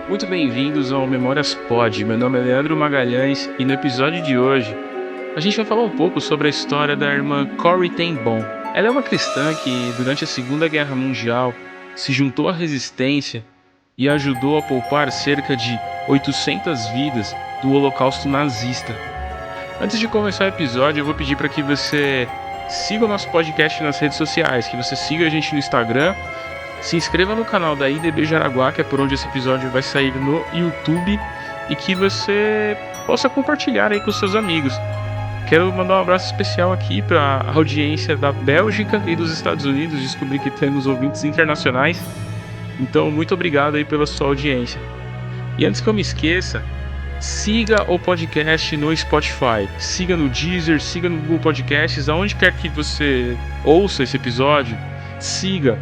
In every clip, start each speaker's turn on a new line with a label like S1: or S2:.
S1: Muito bem-vindos ao Memórias Pod. Meu nome é Leandro Magalhães e no episódio de hoje a gente vai falar um pouco sobre a história da irmã Corrie ten Boom. Ela é uma cristã que durante a Segunda Guerra Mundial se juntou à resistência e ajudou a poupar cerca de 800 vidas do Holocausto nazista. Antes de começar o episódio, eu vou pedir para que você siga o nosso podcast nas redes sociais, que você siga a gente no Instagram, se inscreva no canal da IDB Jaraguá, que é por onde esse episódio vai sair no YouTube, e que você possa compartilhar aí com seus amigos. Quero mandar um abraço especial aqui para a audiência da Bélgica e dos Estados Unidos. Descobri que temos ouvintes internacionais, então muito obrigado aí pela sua audiência. E antes que eu me esqueça, siga o podcast no Spotify, siga no Deezer, siga no Google Podcasts, aonde quer que você ouça esse episódio, siga,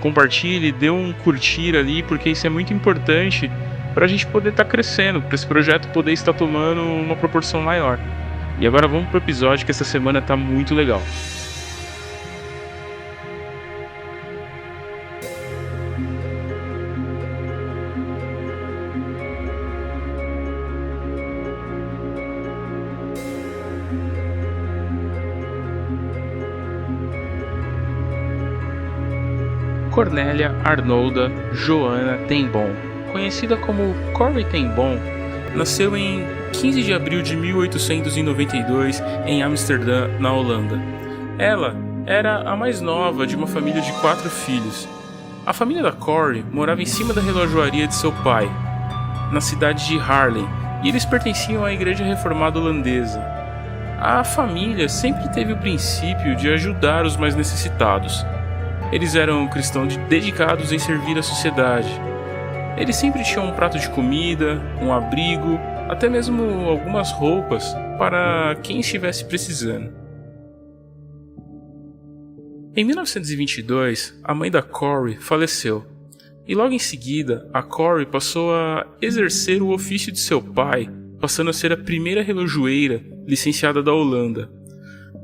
S1: compartilhe, dê um curtir ali, porque isso é muito importante para a gente poder estar crescendo, para esse projeto poder estar tomando uma proporção maior. E agora vamos pro episódio, que essa semana tá muito legal. Cornélia Arnolda Johanna ten Boom, conhecida como Corrie ten Boom, nasceu em 15 de abril de 1892 em Amsterdã, na Holanda. Ela era a mais nova de uma família de 4 filhos. A família da Corrie morava em cima da relojoaria de seu pai, na cidade de Haarlem, e eles pertenciam à Igreja Reformada Holandesa. A família sempre teve o princípio de ajudar os mais necessitados. Eles eram cristãos dedicados em servir a sociedade. Eles sempre tinham um prato de comida, um abrigo, até mesmo algumas roupas para quem estivesse precisando. Em 1922, a mãe da Corrie faleceu, e logo em seguida, a Corrie passou a exercer o ofício de seu pai, passando a ser a primeira relojoeira licenciada da Holanda.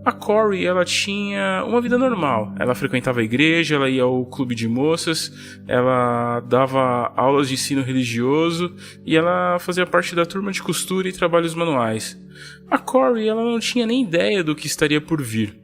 S1: A Corrie, ela tinha uma vida normal. Ela frequentava a igreja, ela ia ao clube de moças, ela dava aulas de ensino religioso e ela fazia parte da turma de costura e trabalhos manuais. A Corrie, ela não tinha nem ideia do que estaria por vir.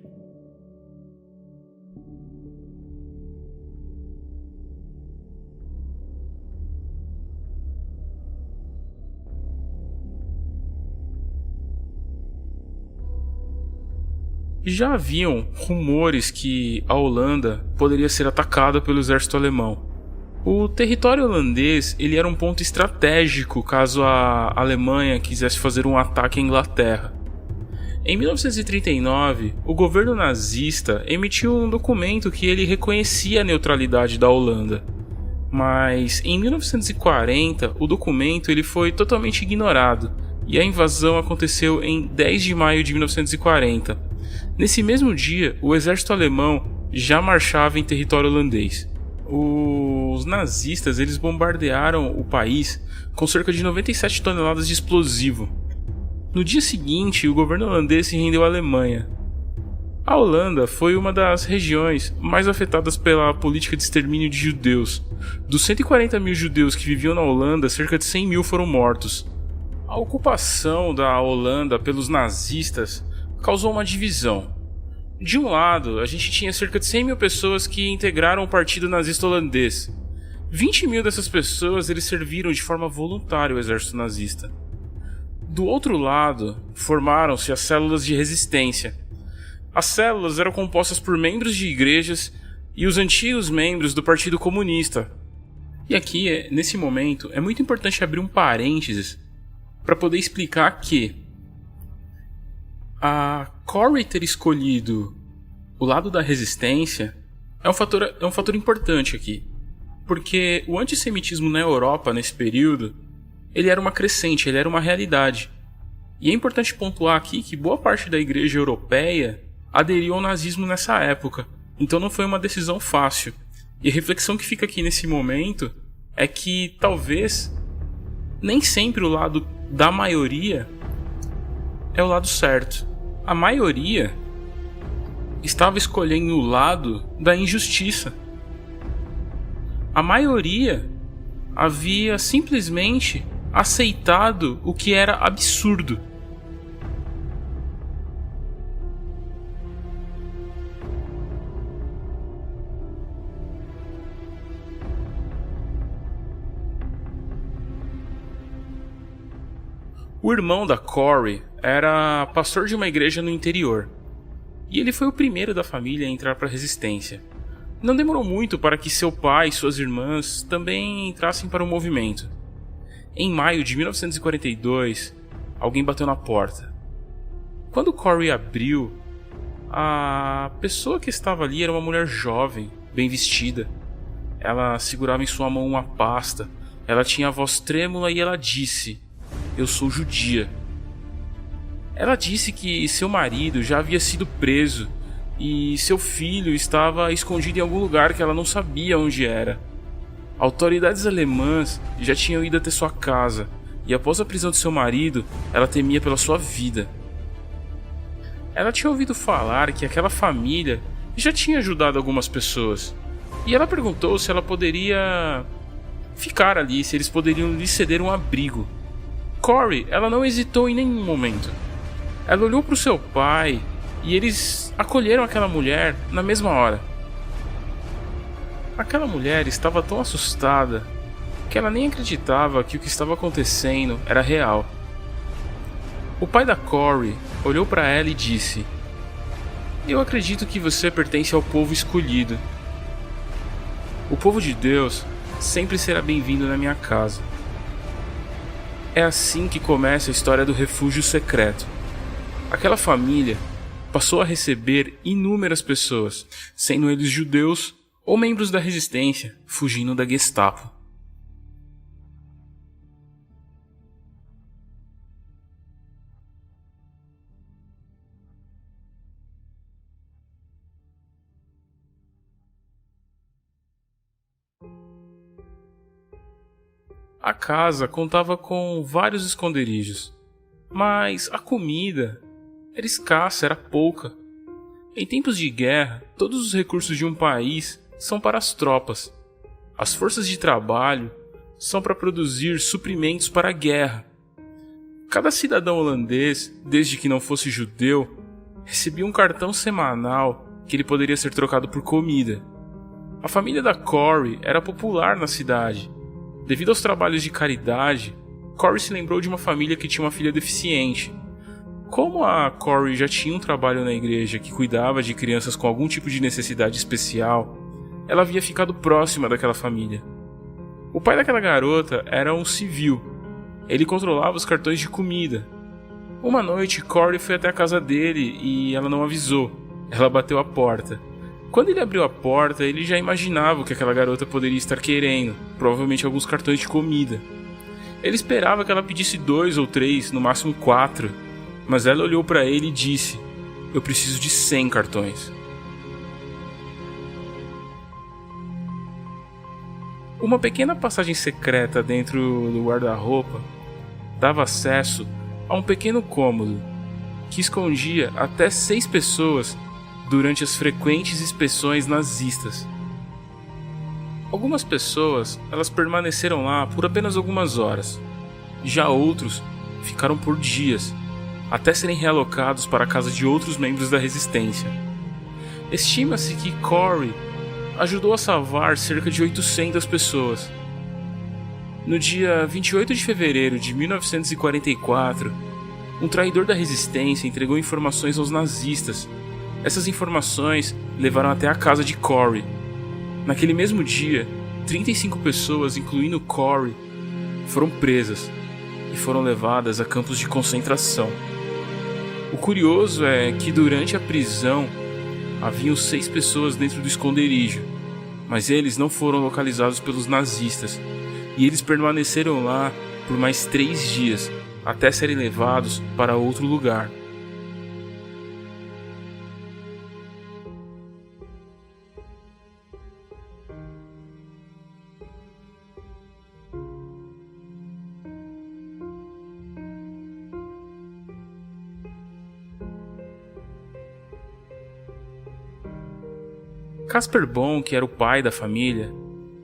S1: Já haviam rumores que a Holanda poderia ser atacada pelo exército alemão. O território holandês ele era um ponto estratégico caso a Alemanha quisesse fazer um ataque à Inglaterra. Em 1939, o governo nazista emitiu um documento que ele reconhecia a neutralidade da Holanda. Mas em 1940, o documento ele foi totalmente ignorado e a invasão aconteceu em 10 de maio de 1940. Nesse mesmo dia, o exército alemão já marchava em território holandês. Os nazistas eles bombardearam o país com cerca de 97 toneladas de explosivo. No dia seguinte, o governo holandês se rendeu à Alemanha. A Holanda foi uma das regiões mais afetadas pela política de extermínio de judeus. Dos 140 mil judeus que viviam na Holanda, cerca de 100 mil foram mortos. A ocupação da Holanda pelos nazistas causou uma divisão. De um lado, a gente tinha cerca de 100 mil pessoas que integraram o partido nazista holandês. 20 mil dessas pessoas eles serviram de forma voluntária ao exército nazista. Do outro lado, formaram-se as células de resistência. As células eram compostas por membros de igrejas e os antigos membros do Partido Comunista. E aqui, nesse momento, é muito importante abrir um parênteses para poder explicar que a Corrie ter escolhido o lado da resistência é um fator importante aqui, porque o antissemitismo na Europa nesse período ele era uma crescente, ele era uma realidade. E é importante pontuar aqui que boa parte da igreja europeia aderiu ao nazismo nessa época, então não foi uma decisão fácil. E a reflexão que fica aqui nesse momento é que talvez nem sempre o lado da maioria é o lado certo. A maioria estava escolhendo o lado da injustiça. A maioria havia simplesmente aceitado o que era absurdo. O irmão da Corey era pastor de uma igreja no interior, e ele foi o primeiro da família a entrar para a resistência. Não demorou muito para que seu pai e suas irmãs também entrassem para o movimento. Em maio de 1942, alguém bateu na porta. Quando Corey abriu, a pessoa que estava ali era uma mulher jovem, bem vestida. Ela segurava em sua mão uma pasta, ela tinha a voz trêmula e ela disse: "Eu sou judia." Ela disse que seu marido já havia sido preso e seu filho estava escondido em algum lugar que ela não sabia onde era. Autoridades alemãs já tinham ido até sua casa e após a prisão de seu marido, ela temia pela sua vida. Ela tinha ouvido falar que aquela família já tinha ajudado algumas pessoas e ela perguntou se ela poderia ficar ali, se eles poderiam lhe ceder um abrigo. Corey, ela não hesitou em nenhum momento. Ela olhou para o seu pai e eles acolheram aquela mulher na mesma hora. Aquela mulher estava tão assustada que ela nem acreditava que o que estava acontecendo era real. O pai da Corey olhou para ela e disse: "Eu acredito que você pertence ao povo escolhido. O povo de Deus sempre será bem-vindo na minha casa." É assim que começa a história do refúgio secreto. Aquela família passou a receber inúmeras pessoas, sendo eles judeus ou membros da resistência, fugindo da Gestapo. A casa contava com vários esconderijos, mas a comida era escassa, era pouca. Em tempos de guerra, todos os recursos de um país são para as tropas. As forças de trabalho são para produzir suprimentos para a guerra. Cada cidadão holandês, desde que não fosse judeu, recebia um cartão semanal que ele poderia ser trocado por comida. A família da Corey era popular na cidade. Devido aos trabalhos de caridade, Corey se lembrou de uma família que tinha uma filha deficiente. Como a Corey já tinha um trabalho na igreja que cuidava de crianças com algum tipo de necessidade especial, ela havia ficado próxima daquela família. O pai daquela garota era um civil. Ele controlava os cartões de comida. Uma noite, Corey foi até a casa dele e ela não avisou. Ela bateu a porta. Quando ele abriu a porta, ele já imaginava o que aquela garota poderia estar querendo, provavelmente alguns cartões de comida. Ele esperava que ela pedisse 2 ou 3, no máximo 4, mas ela olhou para ele e disse: "Eu preciso de 100 cartões." Uma pequena passagem secreta dentro do guarda-roupa dava acesso a um pequeno cômodo que escondia até 6 pessoas durante as frequentes inspeções nazistas. Algumas pessoas, elas permaneceram lá por apenas algumas horas. Já outros ficaram por dias, até serem realocados para a casa de outros membros da resistência. Estima-se que Corey ajudou a salvar cerca de 800 pessoas. No dia 28 de fevereiro de 1944, um traidor da resistência entregou informações aos nazistas. Essas informações levaram até a casa de Corey. Naquele mesmo dia, 35 pessoas, incluindo Corey, foram presas e foram levadas a campos de concentração. O curioso é que durante a prisão haviam 6 pessoas dentro do esconderijo, mas eles não foram localizados pelos nazistas e eles permaneceram lá por mais 3 dias até serem levados para outro lugar. Casper Bohn, que era o pai da família,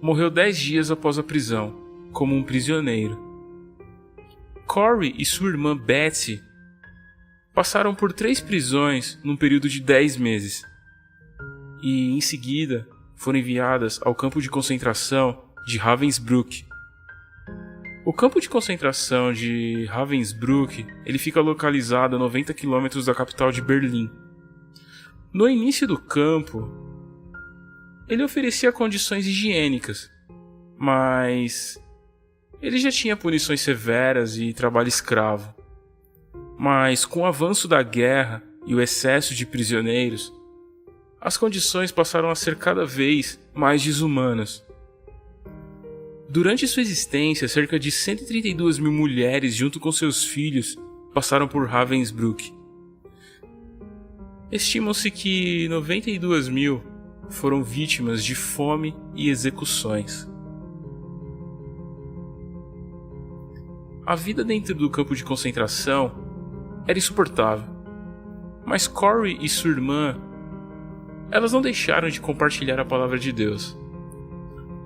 S1: morreu 10 dias após a prisão. como um prisioneiro. Corey e sua irmã Betsy passaram por 3 prisões num período de 10 meses e, em seguida, foram enviadas ao campo de concentração de Ravensbrück. O campo de concentração de Ravensbrück ele fica localizado a 90 km da capital de Berlim. No início do campo, ele oferecia condições higiênicas, mas ele já tinha punições severas e trabalho escravo. Mas com o avanço da guerra e o excesso de prisioneiros, as condições passaram a ser cada vez mais desumanas. Durante sua existência, cerca de 132 mil mulheres, junto com seus filhos, passaram por Ravensbrück. Estimam-se que 92 mil foram vítimas de fome e execuções. A vida dentro do campo de concentração era insuportável, mas Corey e sua irmã, elas não deixaram de compartilhar a palavra de Deus.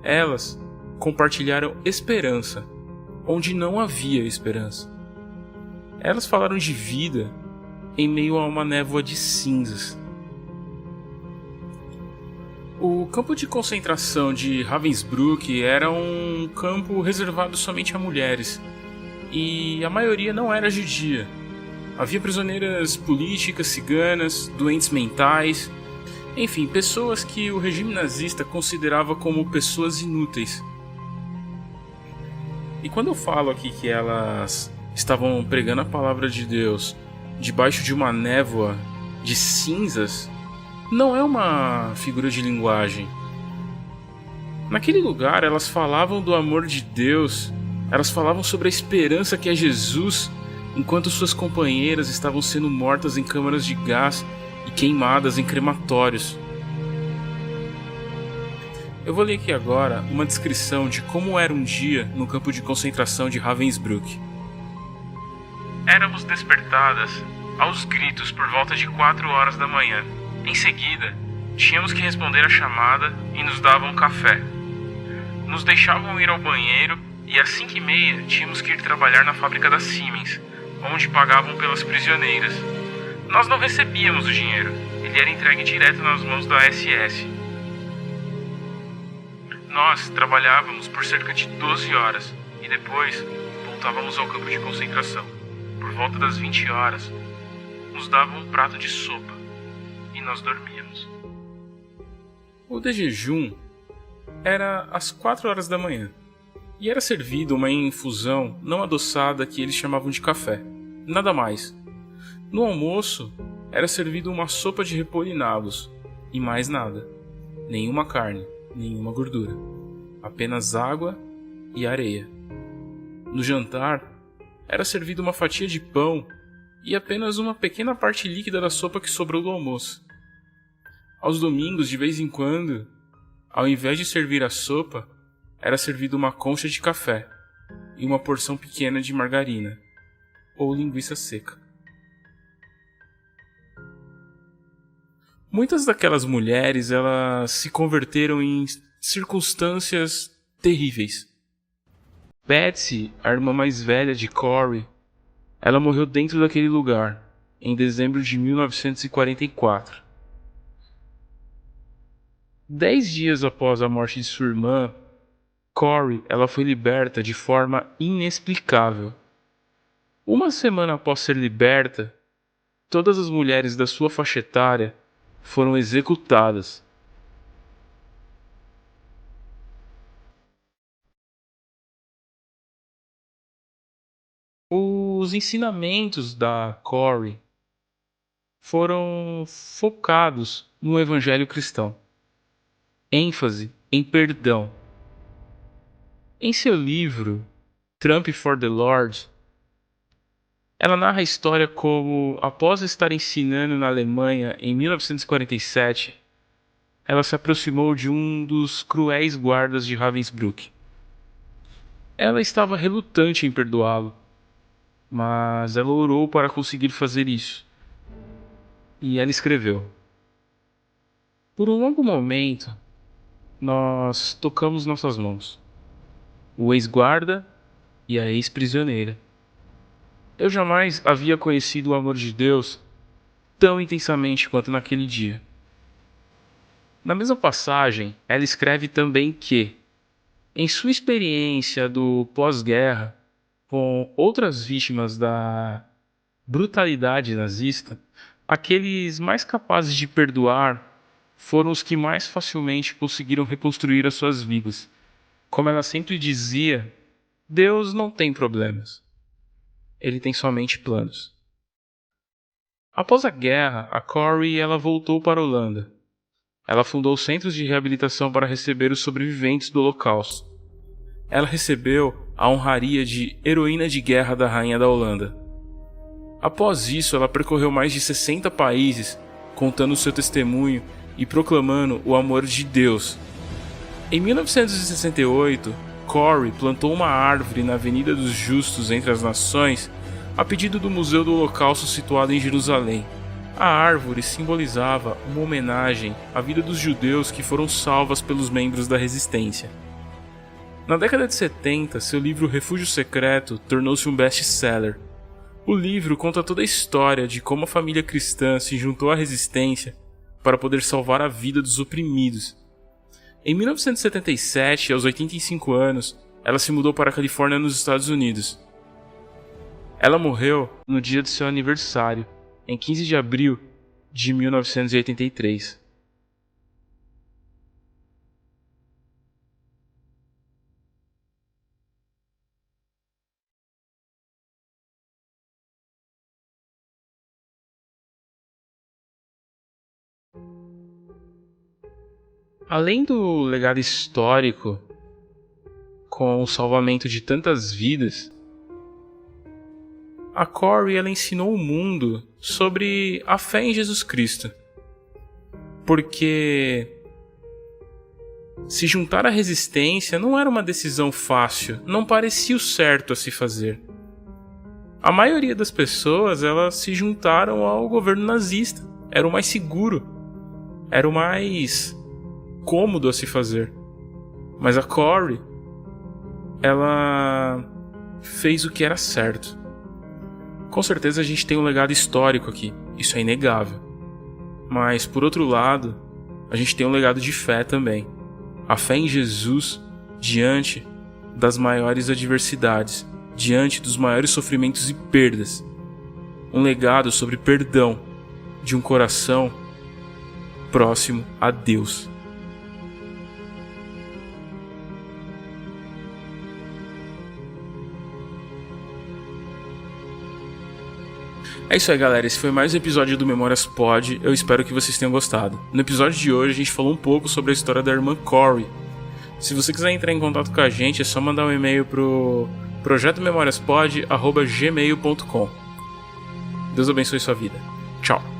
S1: Elas compartilharam esperança, onde não havia esperança. Elas falaram de vida em meio a uma névoa de cinzas. O campo de concentração de Ravensbrück era um campo reservado somente a mulheres, e a maioria não era judia. Havia prisioneiras políticas, ciganas, doentes mentais, enfim, pessoas que o regime nazista considerava como pessoas inúteis. E quando eu falo aqui que elas estavam pregando a palavra de Deus debaixo de uma névoa de cinzas, não é uma figura de linguagem. Naquele lugar elas falavam do amor de Deus, elas falavam sobre a esperança que é Jesus, enquanto suas companheiras estavam sendo mortas em câmaras de gás e queimadas em crematórios. Eu vou ler aqui agora uma descrição de como era um dia no campo de concentração de Ravensbrück. Éramos despertadas aos gritos por volta de 4 horas da manhã. Em seguida, tínhamos que responder a chamada e nos davam café. Nos deixavam ir ao banheiro e às 5h30 tínhamos que ir trabalhar na fábrica da Siemens, onde pagavam pelas prisioneiras. Nós não recebíamos o dinheiro, ele era entregue direto nas mãos da SS. Nós trabalhávamos por cerca de 12 horas e depois voltávamos ao campo de concentração. Por volta das 20 horas, nos davam um prato de sopa e nós dormíamos. O de jejum era às 4 horas da manhã e era servido uma infusão não adoçada que eles chamavam de café. Nada mais. No almoço, era servido uma sopa de repolho e nabos e mais nada. Nenhuma carne, nenhuma gordura. Apenas água e areia. No jantar, era servido uma fatia de pão e apenas uma pequena parte líquida da sopa que sobrou do almoço. Aos domingos, de vez em quando, ao invés de servir a sopa, era servido uma concha de café e uma porção pequena de margarina ou linguiça seca. Muitas daquelas mulheres elas se converteram em circunstâncias terríveis. Betsy, a irmã mais velha de Corey, ela morreu dentro daquele lugar em dezembro de 1944. 10 dias após a morte de sua irmã, Corey ela foi liberta de forma inexplicável. Uma semana após ser liberta, todas as mulheres da sua faixa etária foram executadas. Os ensinamentos da Corey foram focados no evangelho cristão. ênfase em perdão. Em seu livro Trump for the Lord, ela narra a história como, após estar ensinando na Alemanha em 1947, ela se aproximou de um dos cruéis guardas de Ravensbrück. Ela estava relutante em perdoá-lo, mas ela orou para conseguir fazer isso. E ela escreveu: "Por um longo momento, nós tocamos nossas mãos. o ex-guarda e a ex-prisioneira. Eu jamais havia conhecido o amor de Deus tão intensamente quanto naquele dia. Na mesma passagem, ela escreve também que, em sua experiência do pós-guerra com outras vítimas da brutalidade nazista, aqueles mais capazes de perdoar foram os que mais facilmente conseguiram reconstruir as suas vidas. Como ela sempre dizia, Deus não tem problemas. Ele tem somente planos. Após a guerra, a Corrie ela voltou para a Holanda. Ela fundou centros de reabilitação para receber os sobreviventes do Holocausto. Ela recebeu a honraria de Heroína de Guerra da Rainha da Holanda. Após isso, ela percorreu mais de 60 países, contando seu testemunho e proclamando o amor de Deus. Em 1968, Corrie plantou uma árvore na Avenida dos Justos entre as Nações, a pedido do Museu do Holocausto situado em Jerusalém. A árvore simbolizava uma homenagem à vida dos judeus que foram salvas pelos membros da resistência. Na década de 70, seu livro Refúgio Secreto tornou-se um best-seller. O livro conta toda a história de como a família cristã se juntou à resistência para poder salvar a vida dos oprimidos. Em 1977, aos 85 anos, ela se mudou para a Califórnia, nos Estados Unidos. Ela morreu no dia de seu aniversário, em 15 de abril de 1983. Além do legado histórico com o salvamento de tantas vidas, a Corrie ela ensinou o mundo sobre a fé em Jesus Cristo. Porque se juntar à resistência não era uma decisão fácil, não parecia o certo a se fazer. A maioria das pessoas elas se juntaram ao governo nazista. Era o mais seguro, era o mais cômodo a se fazer. Mas a Corrie, ela fez o que era certo. Com certeza a gente tem um legado histórico aqui, isso é inegável. Mas, por outro lado, a gente tem um legado de fé também. A fé em Jesus diante das maiores adversidades, diante dos maiores sofrimentos e perdas. Um legado sobre perdão de um coração próximo a Deus. É isso aí, galera, esse foi mais um episódio do Memórias Pod, eu espero que vocês tenham gostado. No episódio de hoje a gente falou um pouco sobre a história da irmã Corrie. Se você quiser entrar em contato com a gente, é só mandar um e-mail pro projetomemoriaspod@gmail.com. Deus abençoe sua vida. Tchau.